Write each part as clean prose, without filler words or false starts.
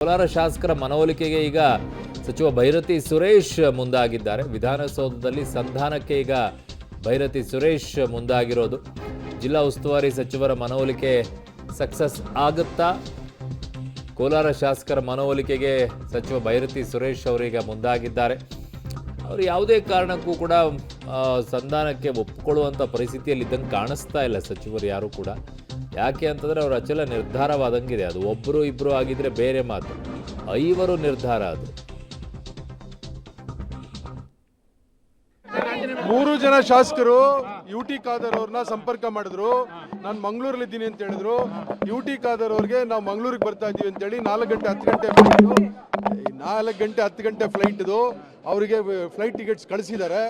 ಕೋಲಾರ ಶಾಸಕರ ಮನವೊಲಿಕೆಗೆ ಈಗ ಸಚಿವ ಭೈರತಿ ಸುರೇಶ್ ಮುಂದಾಗಿದ್ದಾರೆ. ವಿಧಾನಸೌಧದಲ್ಲಿ ಸಂಧಾನಕ್ಕೆ ಈಗ ಭೈರತಿ ಸುರೇಶ್ ಮುಂದಾಗಿರೋದು. ಜಿಲ್ಲಾ ಉಸ್ತುವಾರಿ ಸಚಿವರ ಮನವೊಲಿಕೆ ಸಕ್ಸಸ್ ಆಗುತ್ತಾ? ಕೋಲಾರ ಶಾಸಕರ ಮನವೊಲಿಕೆಗೆ ಸಚಿವ ಭೈರತಿ ಸುರೇಶ್ ಅವರೀಗ ಮುಂದಾಗಿದ್ದಾರೆ. ಅವರು ಯಾವುದೇ ಕಾರಣಕ್ಕೂ ಕೂಡ ಸಂಧಾನಕ್ಕೆ ಒಪ್ಪಿಕೊಳ್ಳುವಂಥ ಪರಿಸ್ಥಿತಿಯಲ್ಲಿ ಇದ್ದಂಗೆ ಕಾಣಿಸ್ತಾ ಇಲ್ಲ ಸಚಿವರು ಯಾರು ಕೂಡ. ಯಾಕೆ ಅಂತಂದರೆ ಅವರ ಅಚಲ ನಿರ್ಧಾರವಾದಂಗಿದೆ. ಅದು ಒಬ್ಬರು ಇಬ್ಬರು ಆಗಿದ್ರೆ ಬೇರೆ ಮಾತು, 5 ನಿರ್ಧಾರ ಅದು. 3 ಜನ ಶಾಸಕರು UT ಖಾದರ್ ಅವ್ರನ್ನ ಸಂಪರ್ಕ ಮಾಡಿದ್ರು. ನಾನು ಮಂಗಳೂರಲ್ಲಿ ಇದ್ದೀನಿ ಅಂತ ಹೇಳಿದ್ರು. UT ಖಾದರ್ ಅವ್ರಿಗೆ ನಾವು ಮಂಗಳೂರಿಗೆ ಬರ್ತಾ ಇದ್ದೀವಿ ಅಂತೇಳಿ 4 ಗಂಟೆ 10 ಗಂಟೆ ಫ್ಲೈಟ್ದು ಅವರಿಗೆ ಫ್ಲೈಟ್ ಟಿಕೆಟ್ಸ್ ಕಳಿಸಿದ್ದಾರೆ.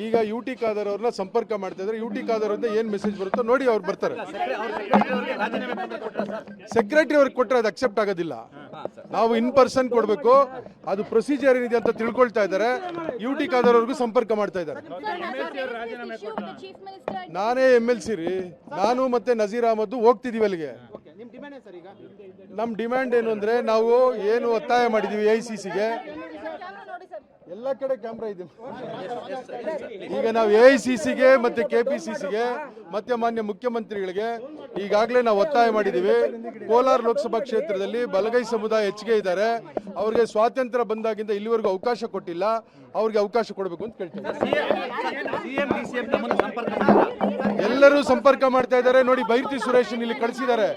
ಈಗ UT ಖಾದರ್ ಅವ್ರನ್ನ ಸಂಪರ್ಕ ಮಾಡ್ತಾ ಇದ್ದಾರೆ. UT ಖಾದರ್ ಅವ್ರಿಂದ ಏನು ಮೆಸೇಜ್ ಬರುತ್ತೋ ನೋಡಿ ಅವ್ರು ಬರ್ತಾರೆ. ಸೆಕ್ರೆಟರಿ ಅವ್ರಿಗೆ ಕೊಟ್ಟರೆ ಅದು ಅಕ್ಸೆಪ್ಟ್ ಆಗೋದಿಲ್ಲ. ನಾವು ಇನ್ ಪರ್ಸನ್ ಕೊಡಬೇಕು. ಅದು ಪ್ರೊಸೀಜರ್ ಏನಿದೆ ಅಂತ ತಿಳ್ಕೊಳ್ತಾ ಇದ್ದಾರೆ. UT ಖಾದರ್ ಅವ್ರಿಗೂ ಸಂಪರ್ಕ ಮಾಡ್ತಾ ಇದ್ದಾರೆ. ನಾನೇ MLC ರೀ. ನಾನು ಮತ್ತೆ ನಜೀರ್ ಅಹಮದ್ ಹೋಗ್ತಿದೀವಿ ಅಲ್ಲಿಗೆ. ನಮ್ಮ ಡಿಮ್ಯಾಂಡ್ ಏನು ಅಂದ್ರೆ, ನಾವು ಏನು ಒತ್ತಾಯ ಮಾಡಿದೀವಿ AICCಗೆ, ಎಲ್ಲ ಕಡೆ ಕ್ಯಾಮ್ರಾ ಇದೆ. ಈಗ ನಾವು AICCಗೆ ಮತ್ತೆ KPCCಗೆ ಮತ್ತೆ ಮಾನ್ಯ ಮುಖ್ಯಮಂತ್ರಿಗಳಿಗೆ ಈಗಾಗಲೇ ನಾವು ಒತ್ತಾಯ ಮಾಡಿದ್ದೀವಿ. ಕೋಲಾರ ಲೋಕಸಭಾ ಕ್ಷೇತ್ರದಲ್ಲಿ ಬಲಗೈ ಸಮುದಾಯ ಹೆಚ್ಚಿಗೆ ಇದ್ದಾರೆ. ಅವ್ರಿಗೆ ಸ್ವಾತಂತ್ರ್ಯ ಬಂದಾಗಿಂದ ಇಲ್ಲಿವರೆಗೂ ಅವಕಾಶ ಕೊಟ್ಟಿಲ್ಲ. ಅವ್ರಿಗೆ ಅವಕಾಶ ಕೊಡಬೇಕು ಅಂತ ಕೇಳ್ತಾರೆ. ಎಲ್ಲರೂ ಸಂಪರ್ಕ ಮಾಡ್ತಾ ಇದ್ದಾರೆ. ನೋಡಿ, ಭೈರತಿ ಸುರೇಶ್ ಇಲ್ಲಿ ಕಳಿಸಿದ್ದಾರೆ.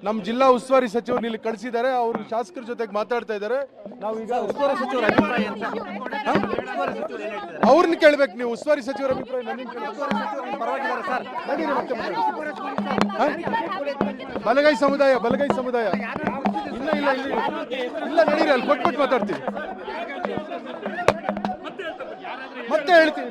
ನಮ್ಮ ಜಿಲ್ಲಾ ಉಸ್ತುವಾರಿ ಸಚಿವರು ಇಲ್ಲಿ ಕಳಿಸಿದ್ದಾರೆ. ಅವರು ಶಾಸಕರ ಜೊತೆಗೆ ಮಾತಾಡ್ತಾ ಇದ್ದಾರೆ. ನಾವು ಈಗ ಉಸ್ತುವಾರಿ ಸಚಿವರ ಅಭಿಪ್ರಾಯ ಅವ್ರನ್ನ ಕೇಳ್ಬೇಕು. ನೀವು ಉಸ್ತುವಾರಿ ಸಚಿವರ ಅಭಿಪ್ರಾಯ ಬಲಗೈ ಸಮುದಾಯ ಇಲ್ಲ ನಡೀರಿ, ಅಲ್ಲಿ ಕೊಟ್ಬಿಟ್ಟು ಮಾತಾಡ್ತೀವಿ, ಮತ್ತೆ ಹೇಳ್ತೀವಿ.